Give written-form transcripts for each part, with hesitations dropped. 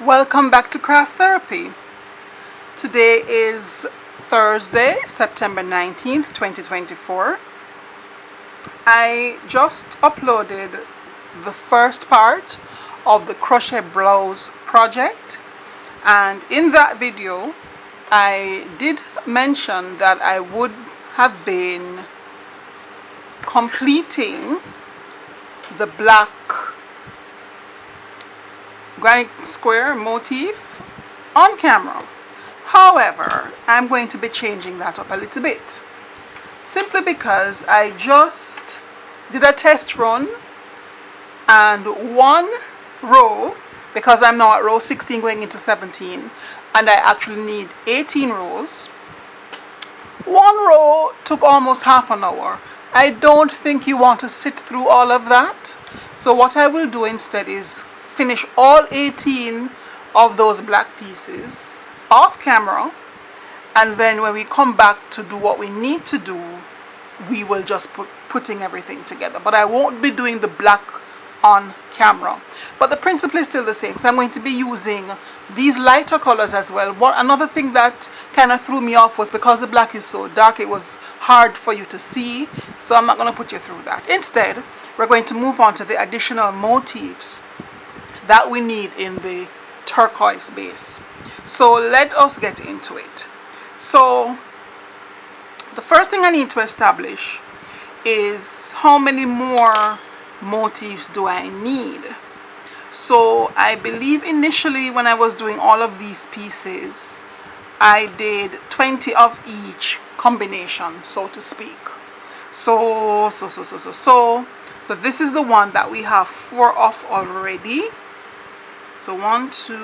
Welcome back to Craft Therapy. Today is Thursday, September 19th, 2024. I just uploaded the first part of the crochet blouse project, and in that video I did mention that I would have been completing the black granny square motif on camera. However, I'm going to be changing that up a little bit, simply because I just did a test run, and one row, because I'm now at row 16 going into 17 and I actually need 18 rows, one row took almost half an hour. I don't think you want to sit through all of that, so what I will do instead is finish all 18 of those black pieces off camera, and then when we come back to do what we need to do, we will just putting everything together. But I won't be doing the black on camera, but the principle is still the same. So I'm going to be using these lighter colors as well. Another thing that kind of threw me off was because the black is so dark, it was hard for you to see, so I'm not going to put you through that. Instead, we're going to move on to the additional motifs that we need in the turquoise base. So let us get into it. So the first thing I need to establish is how many more motifs do I need. So I believe initially when I was doing all of these pieces, I did 20 of each combination, so to speak. So this is the one that we have 4 of already. So 1, 2,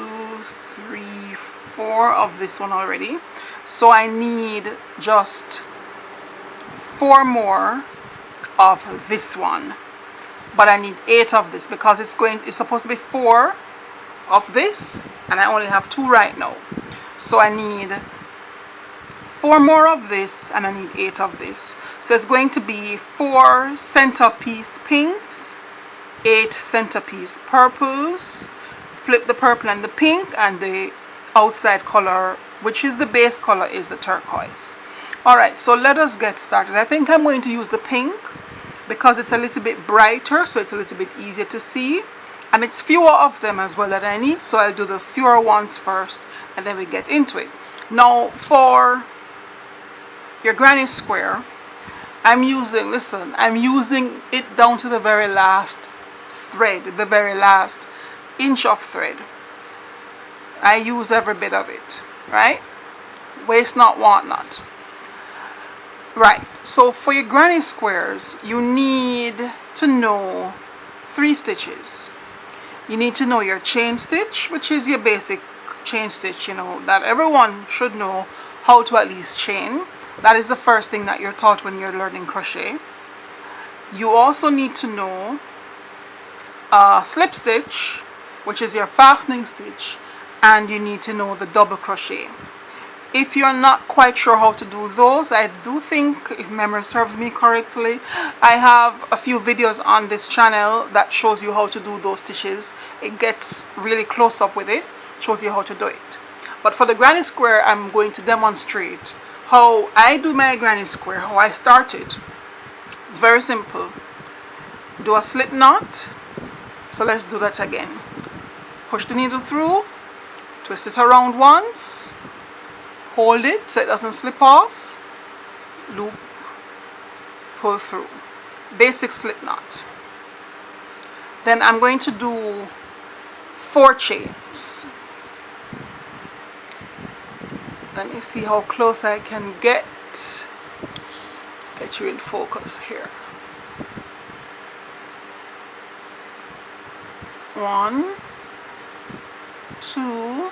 3, 4 of this one already. So I need just 4 more of this one, but I need 8 of this because it's supposed to be 4 of this, and I only have 2 right now. So I need 4 more of this, and I need 8 of this. So it's going to be 4 centerpiece pinks, 8 centerpiece purples. Flip the purple and the pink, and the outside color, which is the base color, is the turquoise. Alright, so let us get started. I think I'm going to use the pink because it's a little bit brighter, so it's a little bit easier to see, and it's fewer of them as well that I need, so I'll do the fewer ones first and then we get into it. Now for your granny square, I'm using it down to the very last thread, the very last inch of thread. I use every bit of it, right? Waste not, want not. Right, so for your granny squares, you need to know 3 stitches. You need to know your chain stitch, which is your basic chain stitch, that everyone should know how to at least chain. That is the first thing that you're taught when you're learning crochet. You also need to know slip stitch, which is your fastening stitch, and you need to know the double crochet. If you're not quite sure how to do those, I do think, if memory serves me correctly, I have a few videos on this channel that shows you how to do those stitches. It gets really close up with it, shows you how to do it. But for the granny square, I'm going to demonstrate how I do my granny square, how I start it. It's very simple. Do a slip knot. So let's do that again. Push the needle through, twist it around once, hold it so it doesn't slip off, loop, pull through. Basic slip knot. Then I'm going to do 4 chains. Let me see how close I can get you in focus here. 1, 2,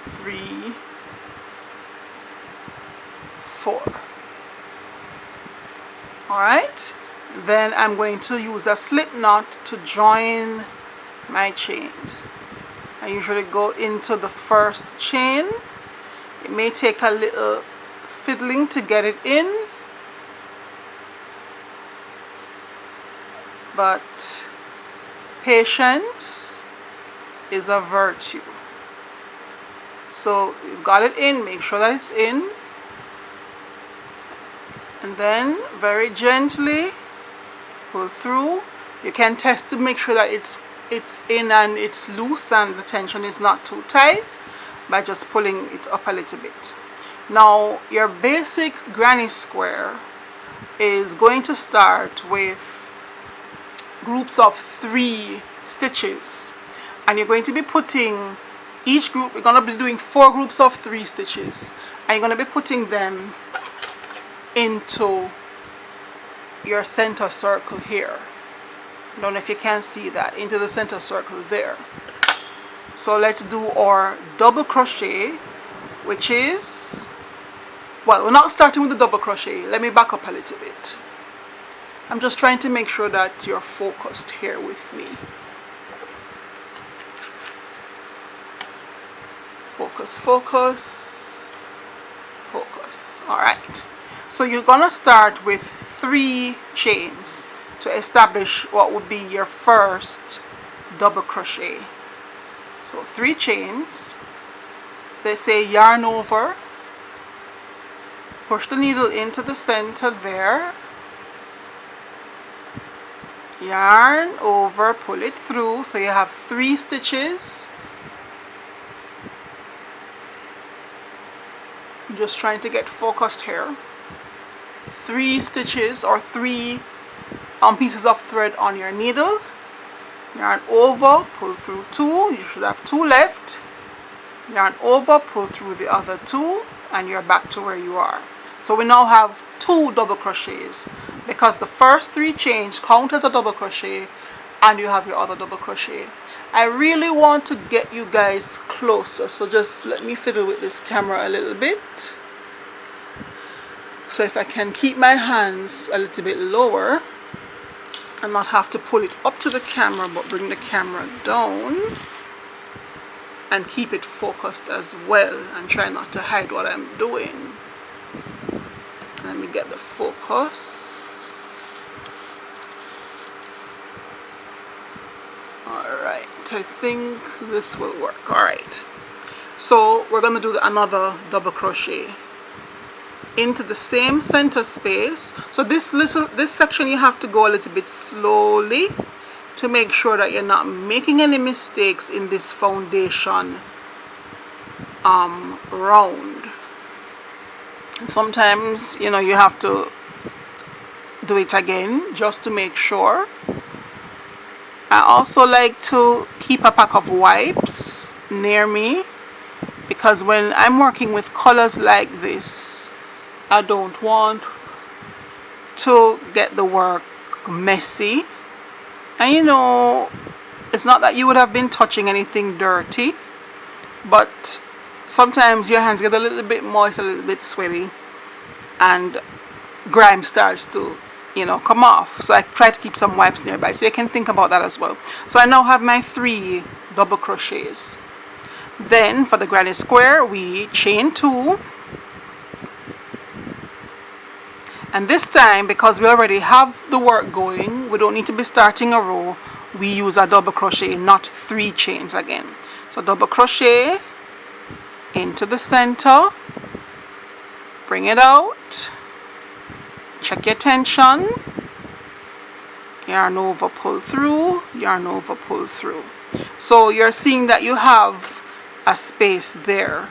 3, 4. Alright, then I'm going to use a slip knot to join my chains. I usually go into the first chain. It may take a little fiddling to get it in, but patience is a virtue. So you've got it in, make sure that it's in, and then very gently pull through. You can test to make sure that it's in and it's loose and the tension is not too tight by just pulling it up a little bit. Now your basic granny square is going to start with groups of 3 stitches, and you're going to be putting each group, we're going to be doing 4 groups of 3 stitches, and you're going to be putting them into your center circle here. I don't know if you can see that, into the center circle there. So let's do our double crochet, which is, well, we're not starting with the double crochet. Let me back up a little bit. I'm just trying to make sure that you're focused here with me. Focus, focus, focus. All right. So you're gonna start with 3 chains to establish what would be your first double crochet. So 3 chains. They say yarn over, push the needle into the center there, yarn over, pull it through, so you have 3 stitches. I'm just trying to get focused here. 3 stitches or 3 pieces of thread on your needle, yarn over, pull through 2, you should have 2 left, yarn over, pull through the other 2, and you're back to where you are. So we now have 2 double crochets because the first 3 chains count as a double crochet and you have your other double crochet. I really want to get you guys closer, so just let me fiddle with this camera a little bit. So if I can keep my hands a little bit lower and not have to pull it up to the camera but bring the camera down and keep it focused as well and try not to hide what I'm doing. Let me get the focus. Alright, I think this will work. Alright, so we're going to do another double crochet into the same center space. So this section you have to go a little bit slowly to make sure that you're not making any mistakes in this foundation round. And sometimes, you know, you have to do it again just to make sure. I also like to keep a pack of wipes near me because when I'm working with colors like this, I don't want to get the work messy. And you know, it's not that you would have been touching anything dirty, but sometimes your hands get a little bit moist, a little bit sweaty, and grime starts to, you know, come off. So I try to keep some wipes nearby, so you can think about that as well. So I now have my 3 double crochets. Then for the granny square, we chain 2. And this time, because we already have the work going, we don't need to be starting a row. We use a double crochet, not 3 chains again. So double crochet into the center, bring it out, check your tension, yarn over, pull through, yarn over, pull through. So you're seeing that you have a space there,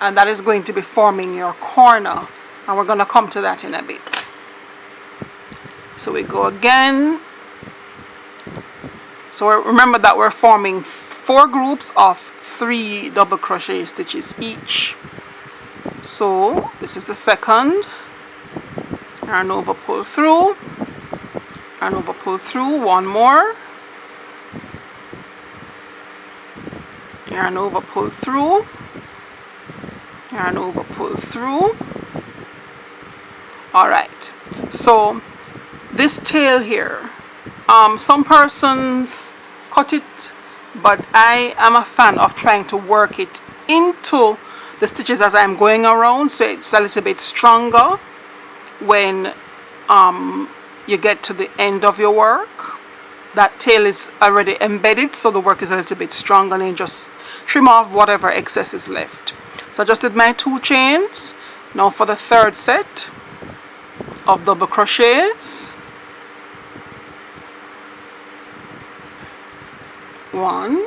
and that is going to be forming your corner, and we're going to come to that in a bit. So we go again. So remember that we're forming 4 groups of 3 double crochet stitches each. So this is the second, yarn over, pull through, yarn over, pull through, 1 more, yarn over, pull through, yarn over, pull through. All right, so this tail here, some persons cut it, but I am a fan of trying to work it into the stitches as I'm going around, so it's a little bit stronger when you get to the end of your work. that tail is already embedded, so the work is a little bit strong, and then just trim off whatever excess is left. So I just did my 2 chains. Now for the third set of double crochets, 1, 2.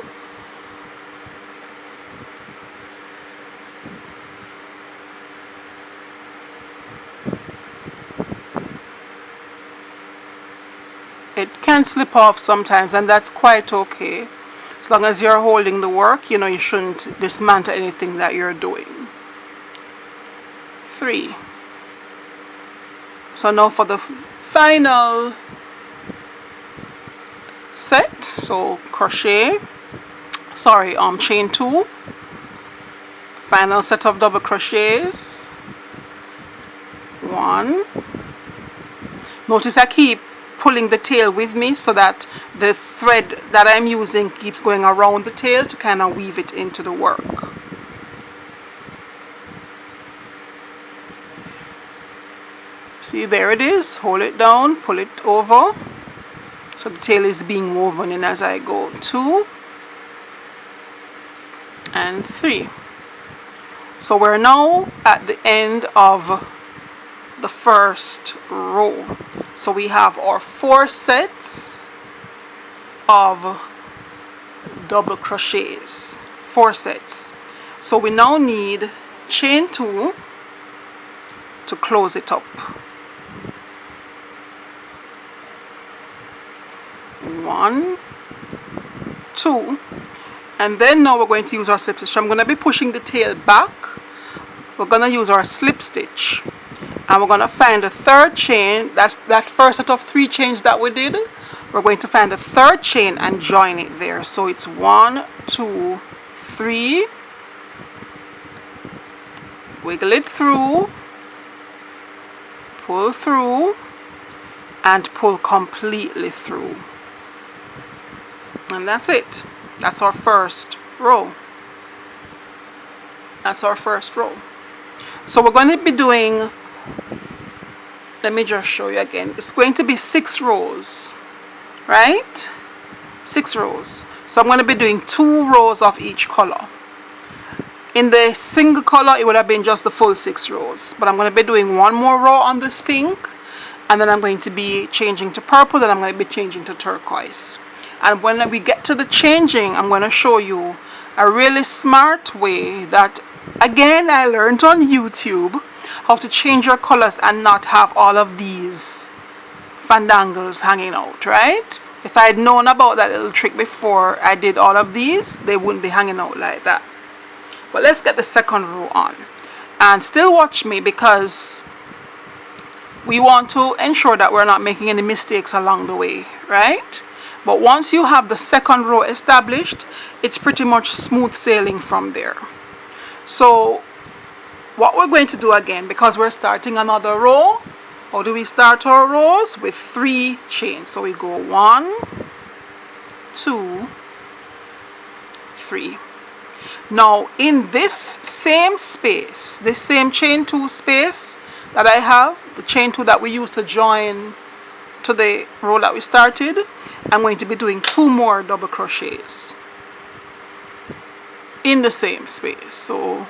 It can slip off sometimes, and that's quite okay. As long as you're holding the work, you know, you shouldn't dismantle anything that you're doing. 3. So now for the final set, so chain 2, final set of double crochets, 1. Notice I keep pulling the tail with me so that the thread that I'm using keeps going around the tail to kind of weave it into the work. See, there it is. Hold it down, pull it over, so the tail is being woven in as I go. 2 and 3. So we're now at the end of the first row. So we have our 4 sets of double crochets, 4 sets. So we now need chain 2 to close it up. 1, 2, and then now we're going to use our slip stitch. I'm going to be pushing the tail back. We're going to use our slip stitch, and we're going to find the third chain, that first set of 3 chains that we did. We're going to find the third chain and join it there. So it's 1, 2, 3, wiggle it through, pull through, and pull completely through. And that's it. That's our first row. That's our first row. So we're going to be doing, let me just show you again. It's going to be 6 rows, right? 6 rows. So I'm going to be doing 2 rows of each color. In the single color, it would have been just the full 6 rows. But I'm going to be doing 1 more row on this pink, and then I'm going to be changing to purple, then I'm going to be changing to turquoise. And when we get to the changing, I'm going to show you a really smart way that, again, I learned on YouTube, how to change your colors and not have all of these fandangles hanging out, right? If I had known about that little trick before I did all of these, they wouldn't be hanging out like that. But let's get the second row on. And still watch me, because we want to ensure that we're not making any mistakes along the way, right? But once you have the second row established, it's pretty much smooth sailing from there. So what we're going to do again, because we're starting another row, how do we start our rows? With 3 chains. So we go 1, 2, 3. Now in this same space, this same chain 2 space that I have, the chain 2 that we used to join to the row that we started, I'm going to be doing 2 more double crochets in the same space. So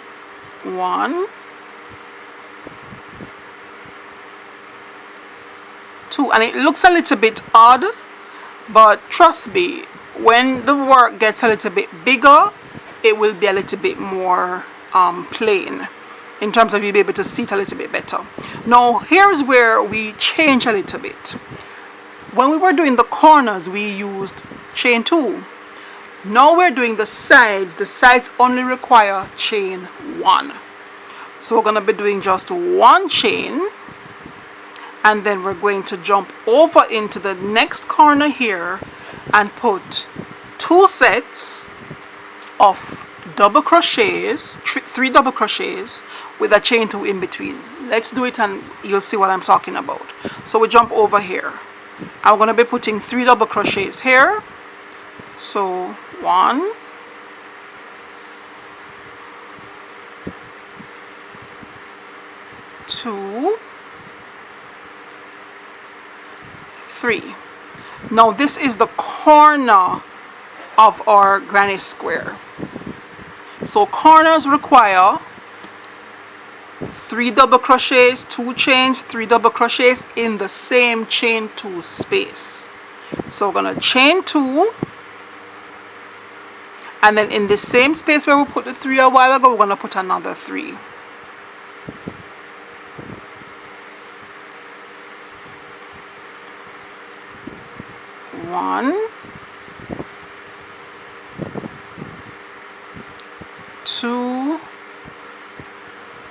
1, 2, and it looks a little bit odd, but trust me, when the work gets a little bit bigger, it will be a little bit more plain, in terms of you be able to see it a little bit better. Now here's where we change a little bit. When we were doing the corners, we used chain 2. Now we're doing the sides. The sides only require chain 1. So we're going to be doing just 1 chain, and then we're going to jump over into the next corner here and put 2 sets of double crochets, 3 double crochets with a chain 2 in between. Let's do it and you'll see what I'm talking about. So we jump over here. I'm going to be putting 3 double crochets here. So 1, 2, 3. Now this is the corner of our granny square. So corners require 3 double crochets, 2 chains, 3 double crochets in the same chain 2 space. So we're going to chain 2, and then in the same space where we put the 3 a while ago, we're going to put another 3. One, 2,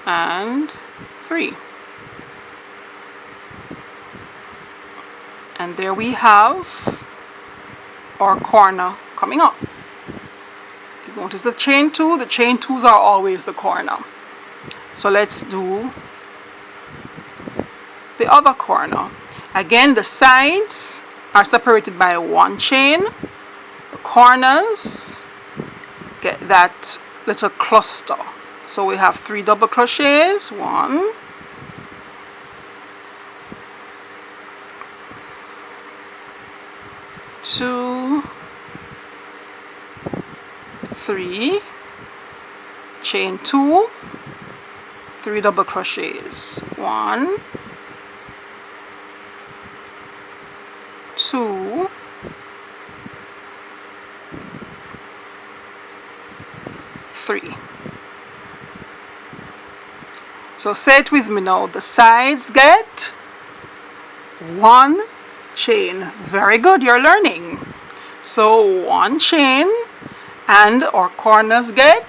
and 3. And there we have our corner coming up. Notice the chain 2, the chain 2s are always the corner. So let's do the other corner. Again, the sides are separated by 1 chain. The corners get that little cluster. So we have 3 double crochets, 1, 2, 3, chain 2, 3 double crochets, 1, 2, 3. So say it with me now. The sides get 1 chain. Very good, you're learning. So 1 chain, and our corners get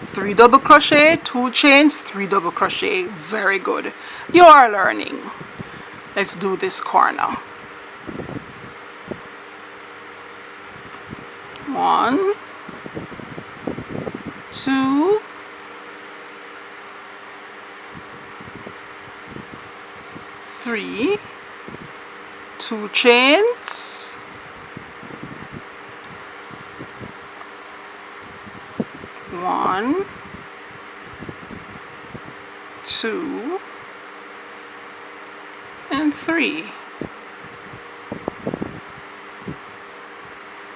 3 double crochet, 2 chains, 3 double crochet. Very good, you are learning. Let's do this corner. 1, 2, 3, 2 chains, 1, 2, and 3.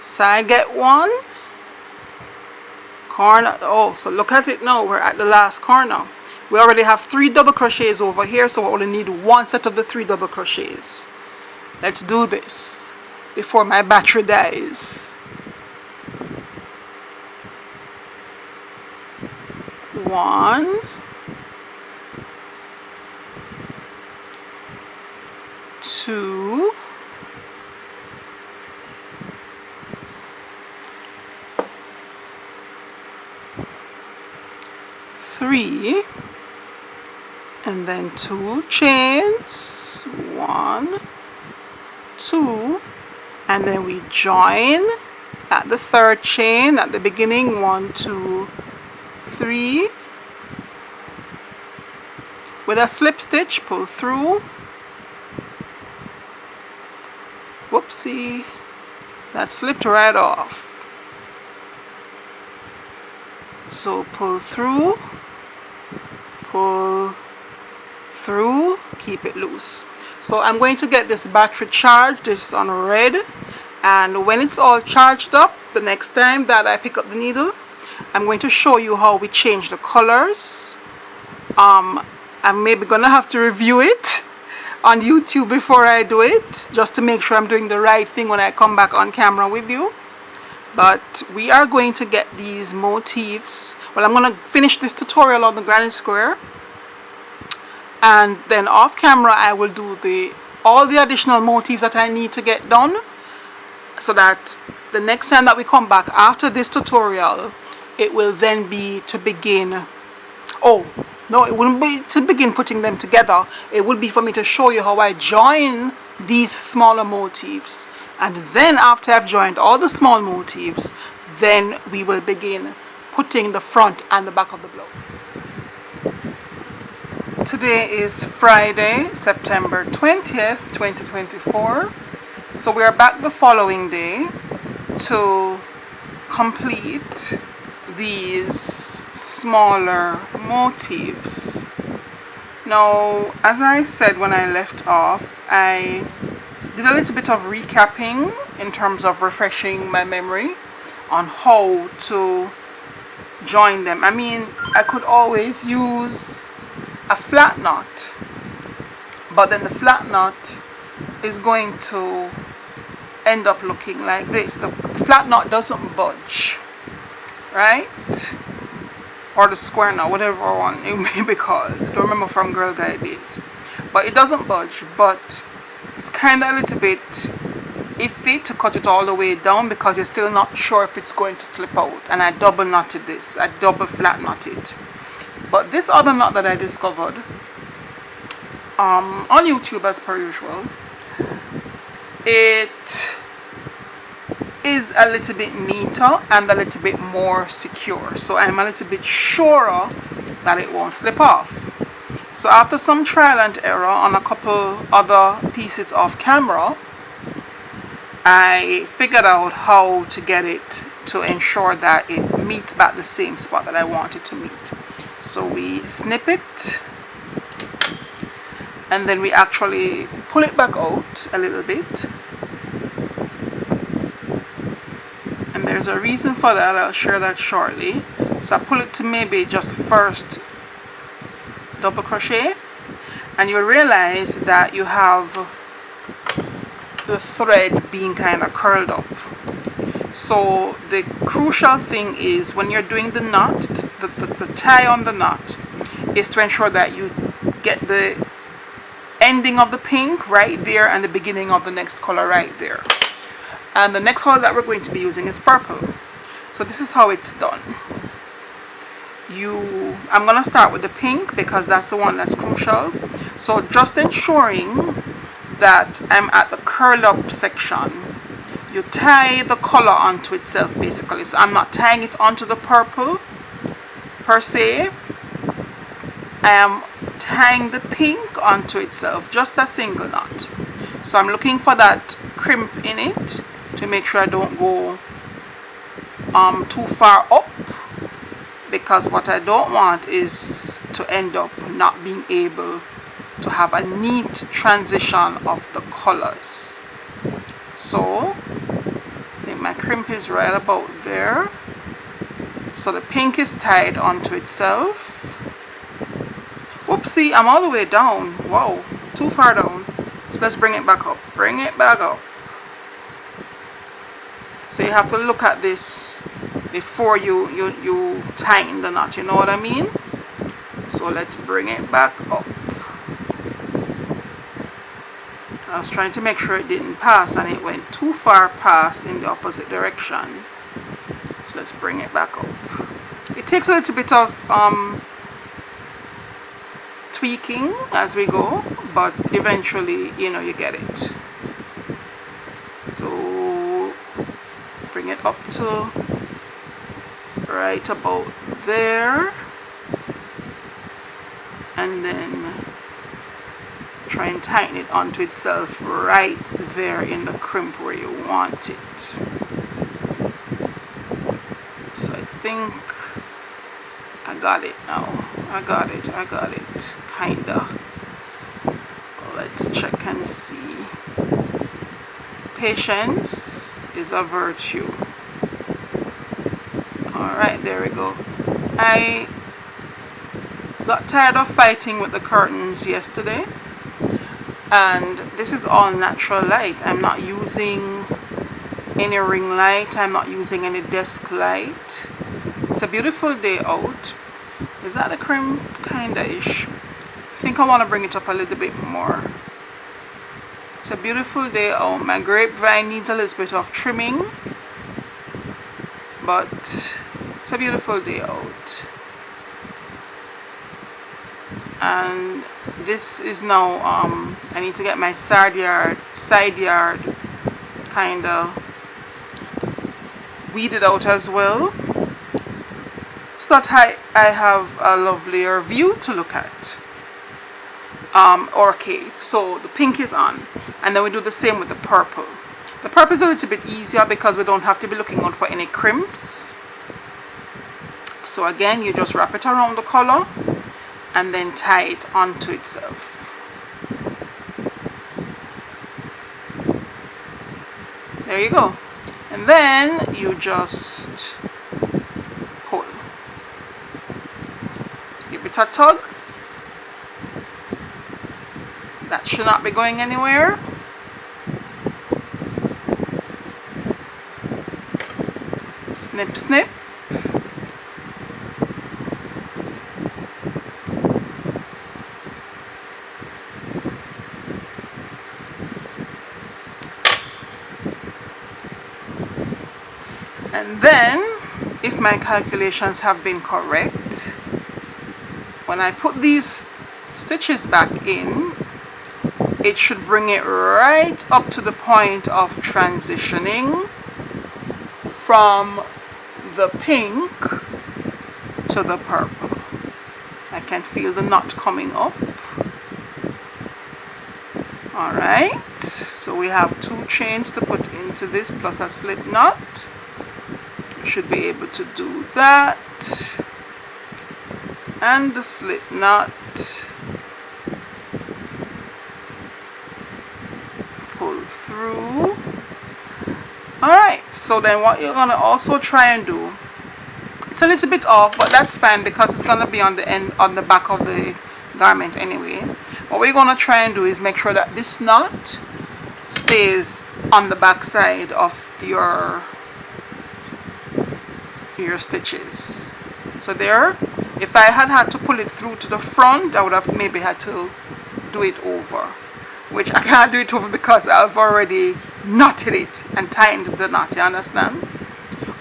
Side get 1, corner. Oh, so look at it now, we're at the last corner. We already have 3 double crochets over here, so we only need 1 set of the 3 double crochets. Let's do this before my battery dies. 1, 2, 3, and then 2 chains, 1, 2, and then we join at the 3rd chain at the beginning, 1, 2, 3, with a slip stitch, pull through. Whoopsie, that slipped right off. So pull through, pull through, keep it loose. So I'm going to get this battery charged, this on red, and when it's all charged up, the next time that I pick up the needle, I'm going to show you how we change the colors. I'm maybe gonna have to review it on YouTube before I do it, just to make sure I'm doing the right thing when I come back on camera with you. But we are going to get these motifs. Well, I'm going to finish this tutorial on the granny square, and then off camera I will do all the additional motifs that I need to get done, so that the next time that we come back after this tutorial, it will then be to begin. Oh no, it wouldn't be to begin putting them together. It would be for me to show you how I join these smaller motifs, and then after I've joined all the small motifs, then we will begin putting the front and the back of the blouse. Today is Friday, September 20th, 2024. So we are back the following day to complete these smaller motifs. Now, as I said when I left off, I did a little bit of recapping in terms of refreshing my memory on how to join them. I mean, I could always use a flat knot, but then the flat knot is going to end up looking like this. The flat knot doesn't budge, right? Or the square knot, whatever one it may be called. I don't remember from Girl Guide days. But it doesn't budge, but it's kind of a little bit iffy to cut it all the way down because you're still not sure if it's going to slip out. And I double knotted this. I double flat knotted. But this other knot that I discovered on YouTube as per usual, it is a little bit neater and a little bit more secure, so I'm a little bit surer that it won't slip off. So after some trial and error on a couple other pieces of camera, I figured out how to get it to ensure that it meets back the same spot that I want it to meet. So we snip it and then we actually pull it back out a little bit. There's a reason for that. I'll share that shortly. So I pull it to maybe just first double crochet, and you'll realize that you have the thread being kind of curled up. So the crucial thing is when you're doing the knot, the tie on the knot is to ensure that you get the ending of the pink right there and the beginning of the next color right there. And the next color that we're going to be using is purple. So this is how it's done. I'm going to start with the pink because that's the one that's crucial. So just ensuring that I'm at the curl up section, you tie the color onto itself basically. So I'm not tying it onto the purple per se. I am tying the pink onto itself, just a single knot. So I'm looking for that crimp in it to make sure I don't go too far up, because what I don't want is to end up not being able to have a neat transition of the colors. So I think my crimp is right about there. So the pink is tied onto itself. Whoopsie, I'm all the way down. Wow, too far down. So let's bring it back up. Bring it back up. So you have to look at this before you tighten the knot, you know what I mean? So let's bring it back up. I was trying to make sure it didn't pass and it went too far past in the opposite direction. So let's bring it back up. It takes a little bit of tweaking as we go, but eventually, you know, you get it. So bring it up to right about there, and then try and tighten it onto itself right there in the crimp where you want it. So I think I got it now. I got it kinda. Let's check and see. Patience is a virtue. Alright, there we go. I got tired of fighting with the curtains yesterday, and this is all natural light. I'm not using any ring light, I'm not using any desk light. It's a beautiful day out. Is that the crimp? Kinda-ish. I think I want to bring it up a little bit more. It's a beautiful day out. My grapevine needs a little bit of trimming, but it's a beautiful day out. And this is now I need to get my side yard kinda weeded out as well, so that I have a lovelier view to look at. Okay, so the pink is on, and then we do the same with the purple. The purple is a little bit easier because we don't have to be looking out for any crimps. So again, you just wrap it around the color and then tie it onto itself. There you go. And then you just pull. Give it a tug. That should not be going anywhere. Snip, snip. And then, if my calculations have been correct, when I put these stitches back in, it should bring it right up to the point of transitioning from the pink to the purple. I can feel the knot coming up. Alright, so we have 2 chains to put into this plus a slip knot. Should be able to do that, and the slip knot, pull through. Alright, so then what you're gonna also try and do, it's a little bit off, but that's fine because it's gonna be on the end, on the back of the garment anyway. What we're gonna try and do is make sure that this knot stays on the back side of your stitches. So there, if I had to pull it through to the front, I would have maybe had to do it over, which I can't do it over because I've already knotted it and tied the knot, you understand?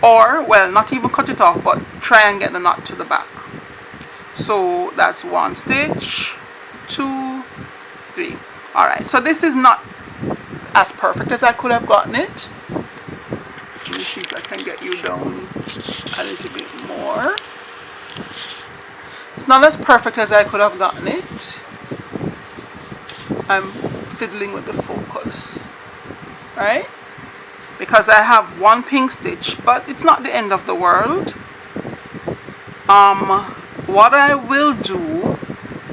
Or, well, not even cut it off, but try and get the knot to the back. So that's 1 stitch, 2, 3. Alright, so this is not as perfect as I could have gotten it. Let me see if I can get you down a little bit more. It's not as perfect as I could have gotten it. I'm fiddling with the focus, right? Because I have 1 pink stitch, but it's not the end of the world. What I will do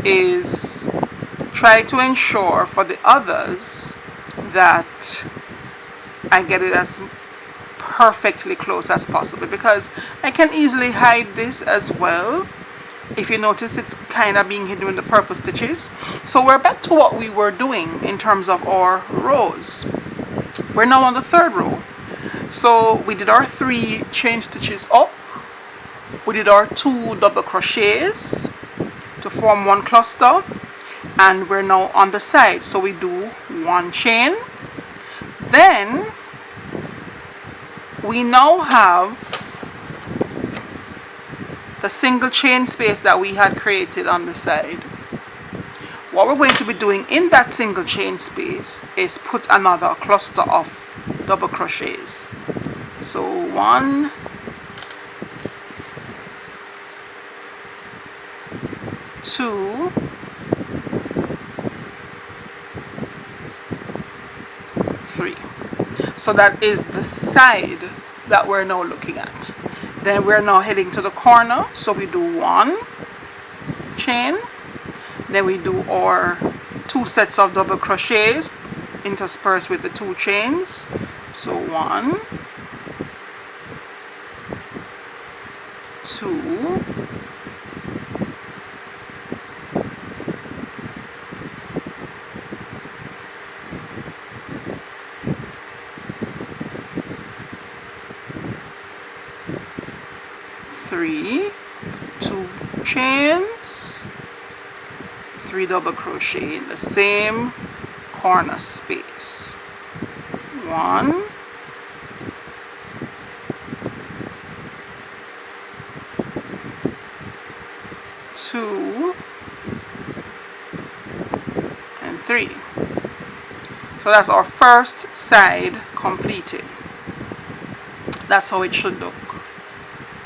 is try to ensure for the others that I get it as perfectly close as possible, because I can easily hide this as well. If you notice, it's kind of being hidden in the purple stitches. So we're back to what we were doing in terms of our rows. We're now on the 3rd row. So we did our 3 chain stitches up. We did our 2 double crochets to form 1 cluster, and we're now on the side. So we do 1 chain. Then we now have the single chain space that we had created on the side. What we're going to be doing in that single chain space is put another cluster of double crochets. So 1, 2, 3. So that is the side that we're now looking at. Then we're now heading to the corner. So we do 1 chain. Then we do our 2 sets of double crochets interspersed with the 2 chains. So 1, 2, 3, 2 chains, 3 double crochet in the same corner space. 1, 2, and 3. So that's our first side completed. That's how it should look.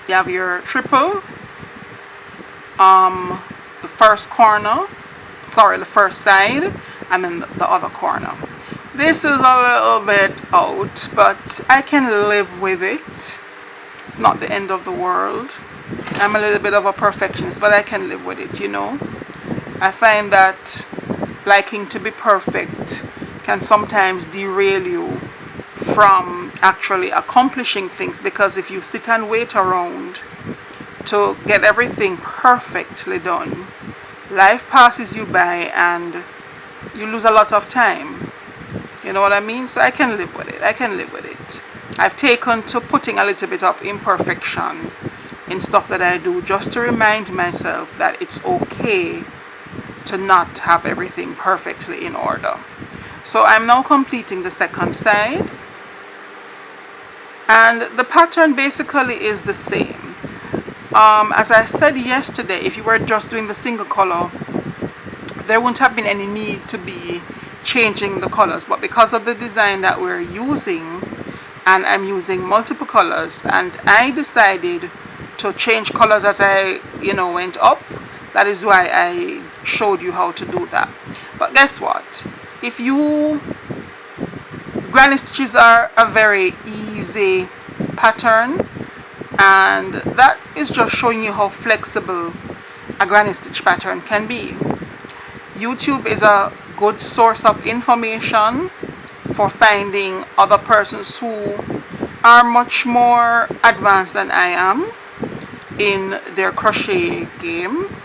You have your triple, the first corner, sorry, the first side, and then the other corner. This is a little bit out, but I can live with it. It's not the end of the world. I'm a little bit of a perfectionist, but I can live with it, you know. I find that liking to be perfect can sometimes derail you from actually accomplishing things, because if you sit and wait around to get everything perfectly done, life passes you by and you lose a lot of time. You know what I mean? So I can live with it. I can live with it. I've taken to putting a little bit of imperfection in stuff that I do, just to remind myself that it's okay to not have everything perfectly in order. So I'm now completing the second side, and the pattern basically is the same. As I said yesterday, if you were just doing the single color, there wouldn't have been any need to be changing the colors, but because of the design that we're using, and I'm using multiple colors, and I decided to change colors as I went up, that is why I showed you how to do that. But guess what, if you granny stitches are a very easy pattern, and that is just showing you how flexible a granny stitch pattern can be. YouTube is a good source of information for finding other persons who are much more advanced than I am in their crochet game,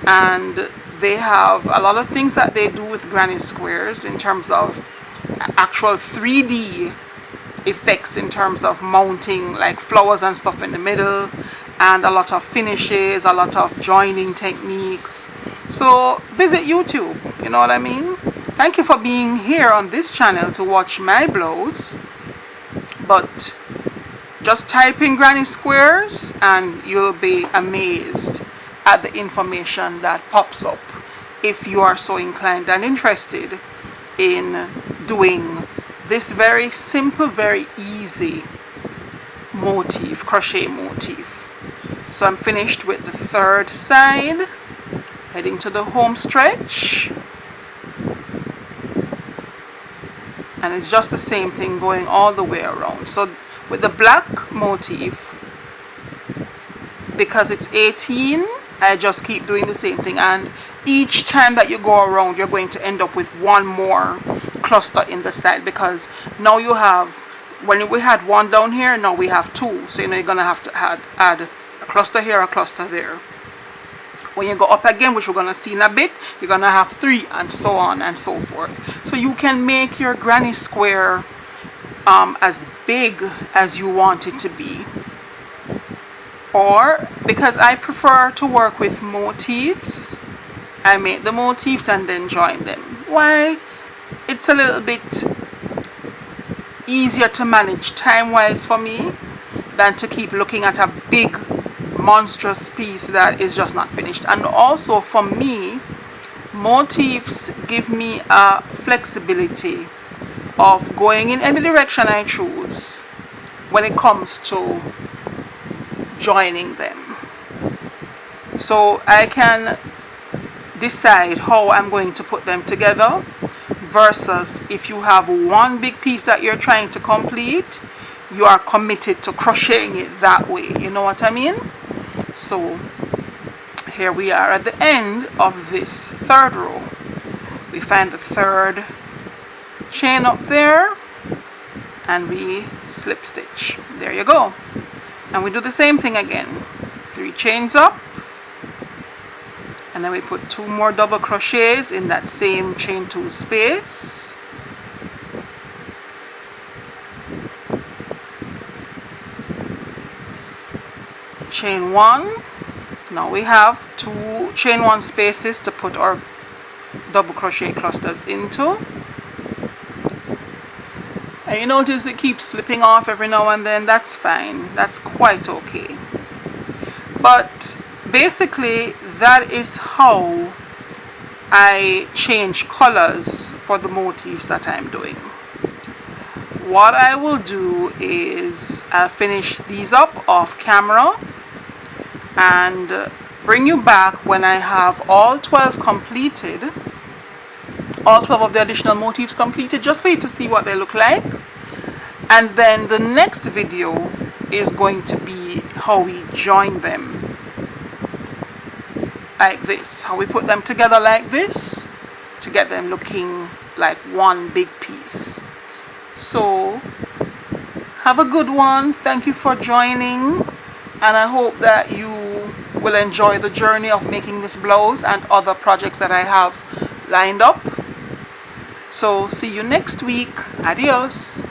and they have a lot of things that they do with granny squares in terms of actual 3D effects, in terms of mounting like flowers and stuff in the middle, and a lot of finishes, a lot of joining techniques. So visit YouTube, you know what I mean? Thank you for being here on this channel to watch my blouse, but just type in granny squares and you'll be amazed at the information that pops up, if you are so inclined and interested in doing this very simple, very easy motif, crochet motif. So I'm finished with the third side, heading to the home stretch, and it's just the same thing going all the way around. So with the black motif, because it's 18, I just keep doing the same thing, and each time that you go around, you're going to end up with one more cluster in the side, because now you have, when we had one down here, now we have two. So you're gonna have to add a cluster here, a cluster there. When you go up again, which we're gonna see in a bit, you're gonna have three, and so on and so forth. So you can make your granny square as big as you want it to be. Or, because I prefer to work with motifs, I make the motifs and then join them. Why? It's a little bit easier to manage time-wise for me than to keep looking at a big monstrous piece that is just not finished. And also for me, motifs give me a flexibility of going in any direction I choose when it comes to joining them. So I can decide how I'm going to put them together, versus if you have one big piece that you're trying to complete, you are committed to crocheting it that way. You know what I mean? So here we are at the end of this third row. We find the third chain up there and we slip stitch. There you go. And we do the same thing again. 3 chains up, and then we put 2 more double crochets in that same chain 2 space. Chain 1. Now we have 2 chain 1 spaces to put our double crochet clusters into. And you notice it keeps slipping off every now and then. That's fine. That's quite okay. But basically, that is how I change colors for the motifs that I'm doing. What I will do is I'll finish these up off camera and bring you back when I have all 12 completed, all 12 of the additional motifs completed, just for you to see what they look like. And then the next video is going to be how we join them like this, how we put them together like this to get them looking like one big piece. So have a good one. Thank you for joining, and I hope that you will enjoy the journey of making this blouse and other projects that I have lined up. So see you next week. Adios.